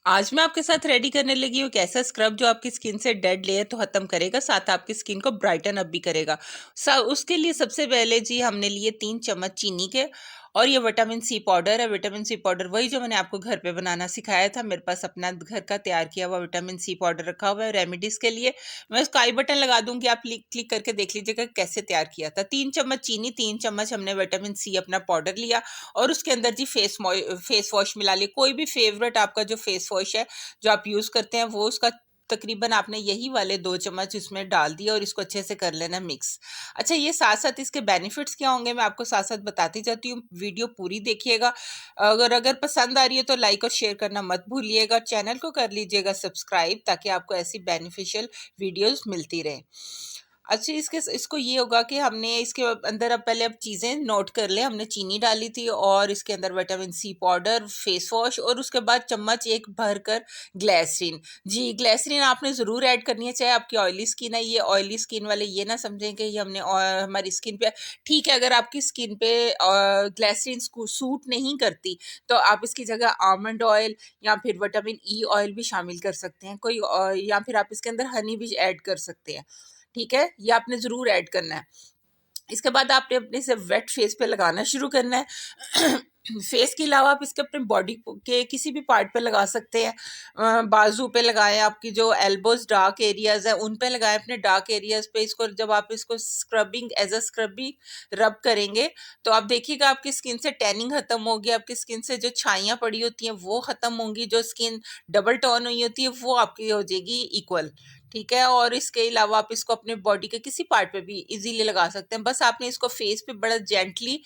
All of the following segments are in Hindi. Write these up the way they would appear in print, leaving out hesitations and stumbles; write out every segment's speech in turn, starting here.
आज मैं आपके साथ रेडी करने लगी हूँ एक ऐसा स्क्रब जो आपकी स्किन से डेड लेयर तो खत्म करेगा, साथ आपकी स्किन को ब्राइटन अप भी करेगा। उसके लिए सबसे पहले जी हमने लिए 3 चम्मच चीनी के, और ये विटामिन सी पाउडर है। विटामिन सी पाउडर वही जो मैंने आपको घर पे बनाना सिखाया था। मेरे पास अपना घर का तैयार किया हुआ विटामिन सी पाउडर रखा हुआ है रेमेडीज के लिए। मैं उसका आई बटन लगा दूंगी, आप क्लिक क्लिक करके देख लीजिएगा कैसे तैयार किया था। 3 चम्मच चीनी, 3 चम्मच हमने विटामिन सी अपना पाउडर लिया, और उसके अंदर जी फेस वॉश मिला लिया। कोई भी फेवरेट आपका जो फेस वॉश है जो आप यूज करते हैं वो उसका तकरीबन आपने यही वाले 2 चम्मच इसमें डाल दिया, और इसको अच्छे से कर लेना मिक्स। अच्छा, ये साथ साथ इसके बेनिफिट्स क्या होंगे मैं आपको साथ साथ बताती जाती हूँ। वीडियो पूरी देखिएगा। अगर अगर पसंद आ रही है तो लाइक और शेयर करना मत भूलिएगा। चैनल को कर लीजिएगा सब्सक्राइब, ताकि आपको ऐसी बेनिफिशियल वीडियोस मिलती रहे। अच्छा, इसको ये होगा कि हमने इसके अंदर अब चीज़ें नोट कर ले। हमने चीनी डाली थी, और इसके अंदर vitamin C powder, face wash, और उसके बाद चम्मच एक भर कर ग्लिसरीन। जी, ग्लिसरीन आपने ज़रूर ऐड करनी है, चाहे आपकी ऑयली स्किन है। ये ऑयली स्किन वाले ये ना समझें कि ये हमने हमारी स्किन पे, ठीक है, अगर आपकी स्किन पे ग्लिसरीन सूट नहीं करती तो आप इसकी जगह आमंड ऑयल या फिर विटामिन ई ऑयल भी शामिल कर सकते हैं। या फिर आप इसके अंदर हनी भी ऐड कर सकते हैं। ठीक है, ये आपने ज़रूर ऐड करना है। इसके बाद आपने अपने से वेट फेस पे लगाना शुरू करना है। फेस के अलावा आप इसके अपने बॉडी के किसी भी पार्ट पे लगा सकते हैं। बाजू पे लगाएं, आपकी जो एल्बोज डार्क एरियाज है उन पे लगाएं, अपने डार्क एरियाज पे। इसको जब आप इसको स्क्रबिंग एज अ स्क्रबिंग रब करेंगे तो आप देखिएगा आपकी स्किन से टैनिंग खत्म होगी, आपकी स्किन से जो छाइयाँ पड़ी होती हैं वो खत्म होंगी, जो स्किन डबल टर्न हुई होती है वो आपकी हो जाएगी इक्वल। ठीक है, और इसके अलावा आप इसको अपने बॉडी के किसी पार्ट पे भी इजीली लगा सकते हैं। बस आपने इसको फेस पे बड़ा जेंटली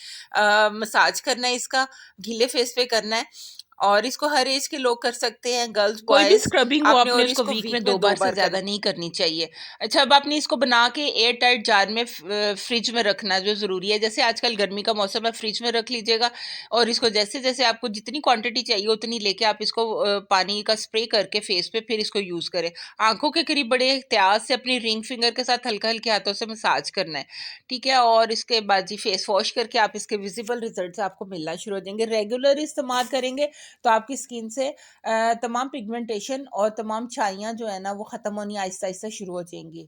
मसाज करना है, इसका गीले फेस पे करना है। और इसको हर एज के लोग कर सकते हैं, गर्ल्स कोई भी बॉयज। स्क्रबिंग हो आपने आपने और उसको इसको वीक वीक में में 2 बार से 2 बार ज्यादा करना। नहीं करनी चाहिए। अच्छा, अब आपने इसको बना के एयर टाइट जार में फ्रिज में रखना जो जरूरी है। जैसे आजकल गर्मी का मौसम है, फ्रिज में रख लीजिएगा, और इसको जैसे जैसे आपको जितनी क्वांटिटी चाहिए उतनी लेके आप इसको पानी का स्प्रे करके फेस पे फिर इसको यूज करें। आंखों के करीब बड़े एहतियात से अपनी रिंग फिंगर के साथ हल्का हल्के हाथों से मसाज करना है। ठीक है, और इसके बाद जी फेस वॉश करके आप इसके विजिबल रिजल्ट आपको मिलना शुरू हो जाएंगे। रेगुलर इस्तेमाल करेंगे तो आपकी स्किन से तमाम पिगमेंटेशन और तमाम छाइयाँ जो है ना वो ख़त्म होनी आहिस्ता आहिस्ता शुरू हो जाएंगी।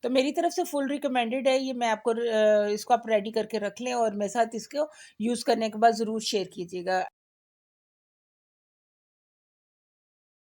तो मेरी तरफ से फुल रिकमेंडेड है ये। मैं आपको इसको आप रेडी करके रख लें, और मेरे साथ इसको यूज़ करने के बाद ज़रूर शेयर कीजिएगा।